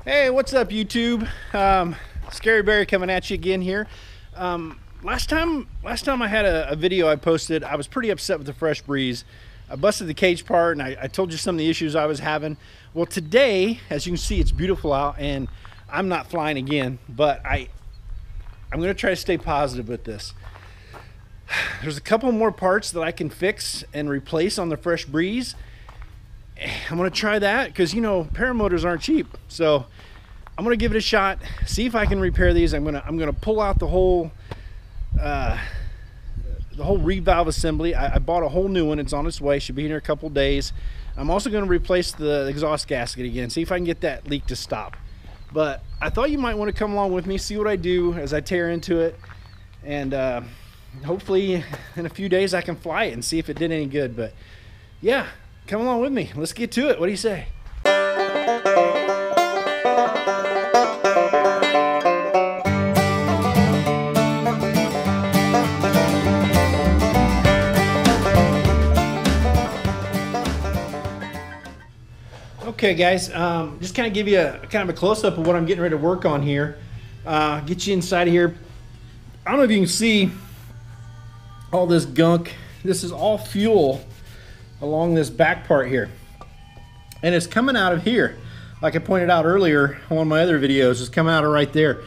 Hey, what's up, YouTube? Scary Barry coming at you again here. Last time I had a video I posted, I was pretty upset with the fresh breeze. I busted the cage apart, and I told you some of the issues I was having. Well, today, as you can see, it's beautiful out, and I'm not flying again, but I'm going to try to stay positive with this. There's a couple more parts that I can fix and replace on the fresh breeze. I'm going to try that because, you know, paramotors aren't cheap. So I'm going to give it a shot, see if I can repair these. I'm going to pull out the whole reed valve assembly. I bought a whole new one. It's on its way. Should be here in a couple days. I'm also going to replace the exhaust gasket again, see if I can get that leak to stop. But I thought you might want to come along with me, see what I do as I tear into it, and hopefully in a few days I can fly it and see if it did any good. But yeah, come along with me. Let's get to it. What do you say? Okay, guys, just kind of give you a close-up of what I'm getting ready to work on here. Get you inside of here. I don't know if you can see all this gunk. This is all fuel along this back part here, and it's coming out of here, like I pointed out earlier on one of my other videos. It's coming out of right there.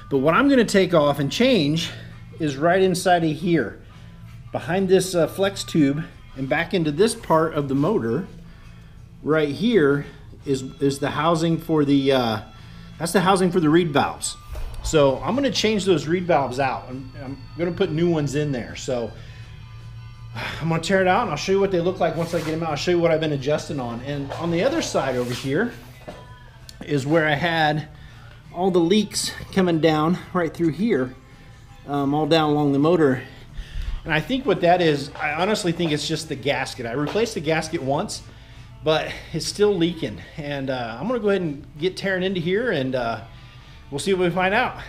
But what I'm going to take off and change is right inside of here, behind this flex tube, and back into this part of the motor. Right here is the housing for the that's the housing for the reed valves. So I'm going to change those reed valves out. I'm going to put new ones in there. So I'm going to tear it out and I'll show you what they look like once I get them out. I'll show you what I've been adjusting on. And on the other side over here is where I had all the leaks coming down right through here, all down along the motor. And I think what that is, I honestly think it's just the gasket. I replaced the gasket once, but it's still leaking. And I'm going to go ahead and get tearing into here, and we'll see what we find out.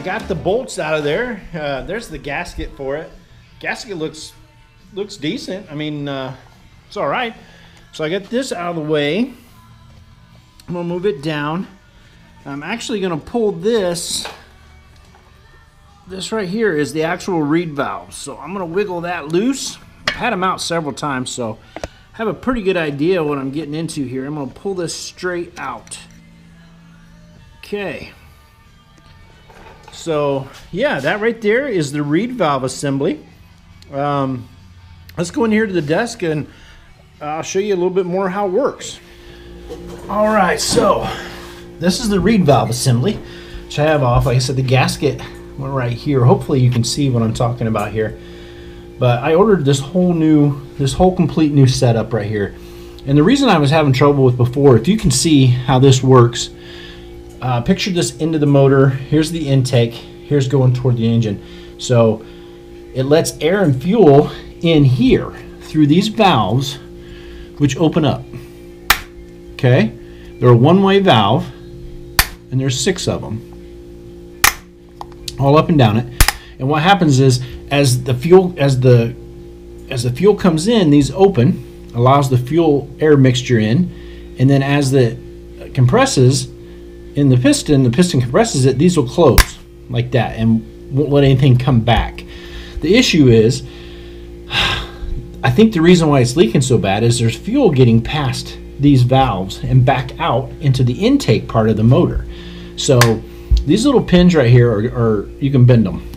Got the bolts out of there. There's the gasket for it. Gasket looks decent. I mean, it's all right. So I got this out of the way. I'm gonna move it down. I'm actually gonna pull this. This right here is the actual reed valve. So I'm gonna wiggle that loose. I've had them out several times, so I have a pretty good idea what I'm getting into here. I'm gonna pull this straight out. Okay. So yeah, that right there is the reed valve assembly. Let's go in here to the desk and I'll show you a little bit more how it works. All right, so this is the reed valve assembly, which I have off. Like I said, the gasket went right here. Hopefully you can see what I'm talking about here. But I ordered this whole complete new setup right here. And the reason I was having trouble with before, if you can see how this works, picture this into the motor. Here's the intake. Here's going toward the engine. So it lets air and fuel in here through these valves, which open up. Okay, they're a one-way valve, and there's 6 of them, all up and down it. And what happens is, as the fuel comes in, these open, allows the fuel air mixture in, and then as the compresses in the piston compresses it, these will close like that and won't let anything come back. The issue is, I think the reason why it's leaking so bad is there's fuel getting past these valves and back out into the intake part of the motor. So these little pins right here are you can bend them.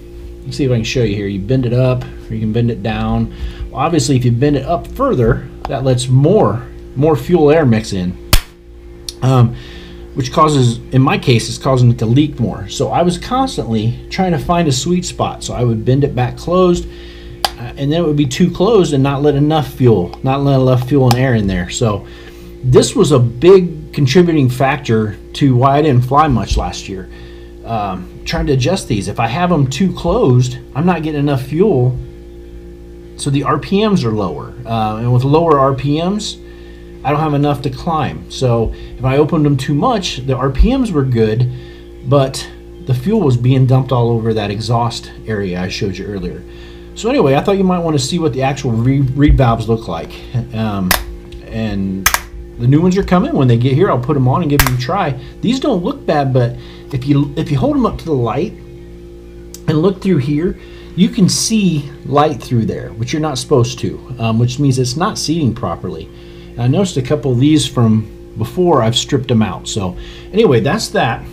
Let's see if I can show you here. You bend it up or you can bend it down. Well, obviously if you bend it up further, that lets more fuel air mix in. Which causes, in my case, it's causing it to leak more. So I was constantly trying to find a sweet spot. So I would bend it back closed, and then it would be too closed and not let enough fuel and air in there. So this was a big contributing factor to why I didn't fly much last year. Trying to adjust these. If I have them too closed, I'm not getting enough fuel, so the RPMs are lower. And with lower RPMs, I don't have enough to climb. So if I opened them too much, the RPMs were good, but the fuel was being dumped all over that exhaust area I showed you earlier. So anyway, I thought you might want to see what the actual reed valves look like. And the new ones are coming. When they get here, I'll put them on and give them a try. These don't look bad, but if you hold them up to the light and look through here, you can see light through there, which you're not supposed to, which means it's not seating properly. And I noticed a couple of these from before I've stripped them out. So anyway, that's that,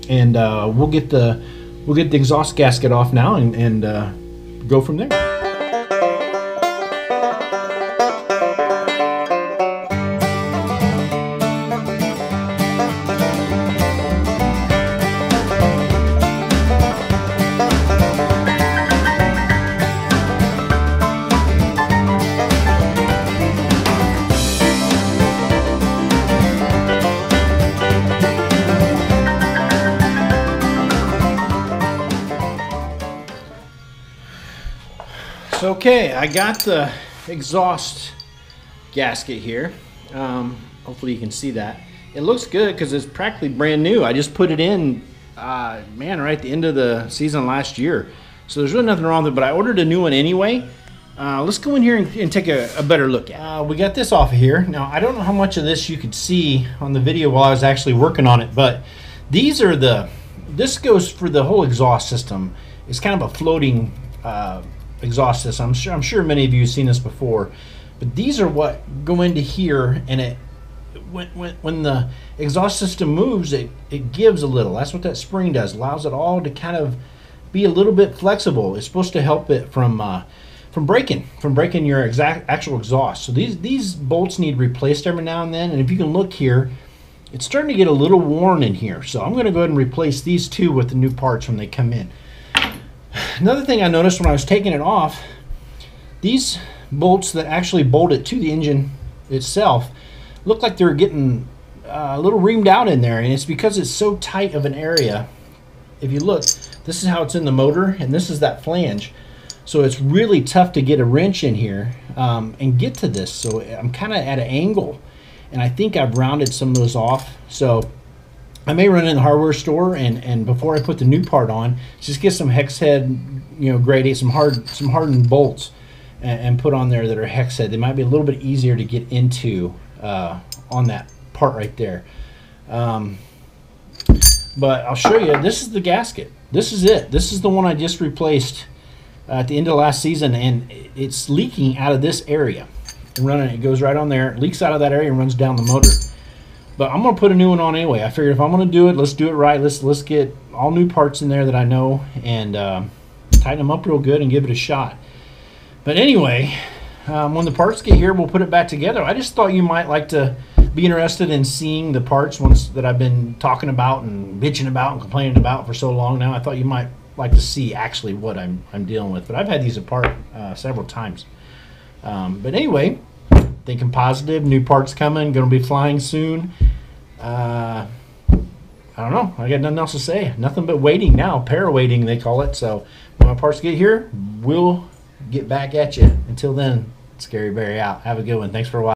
and we'll get the exhaust gasket off now and go from there. Okay, I got the exhaust gasket here. Hopefully you can see that. It looks good because it's practically brand new. I just put it in, man, right at the end of the season last year. So there's really nothing wrong with it, but I ordered a new one anyway. Let's go in here and take a better look at it. We got this off of here. Now, I don't know how much of this you could see on the video while I was actually working on it, but these are this goes for the whole exhaust system. It's kind of a floating exhaust system. I'm sure many of you have seen this before, but these are what go into here, and when the exhaust system moves, it gives a little. That's what that spring does. Allows it all to kind of be a little bit flexible. It's supposed to help it from breaking your actual exhaust. So these bolts need replaced every now and then, and if you can look here, it's starting to get a little worn in here. So I'm going to go ahead and replace these two with the new parts when they come in. Another thing I noticed when I was taking it off, these bolts that actually bolt it to the engine itself look like they're getting a little reamed out in there, and it's because it's so tight of an area. If you look, this is how it's in the motor, and this is that flange. So it's really tough to get a wrench in here and get to this. So I'm kind of at an angle, and I think I've rounded some of those off. So I may run in the hardware store and before I put the new part on, just get some hex head, grade 8, some hardened bolts, and put on there that are hex head. They might be a little bit easier to get into on that part right there. But I'll show you. This is the gasket. This is it. This is the one I just replaced at the end of last season, and it's leaking out of this area. It goes right on there. It leaks out of that area and runs down the motor. But I'm gonna put a new one on anyway. I figured if I'm gonna do it, let's do it right. Let's get all new parts in there that I know and tighten them up real good and give it a shot. But anyway, when the parts get here, we'll put it back together. I just thought you might like to be interested in seeing the parts ones that I've been talking about and bitching about and complaining about for so long now. I thought you might like to see actually what I'm dealing with. But I've had these apart several times. But anyway, thinking positive, new parts coming, gonna be flying soon. I don't know, I got nothing else to say. Nothing but waiting now, para-waiting they call it. So when my parts get here, we'll get back at you. Until then, Scary Barry out. Have a good one. Thanks for watching.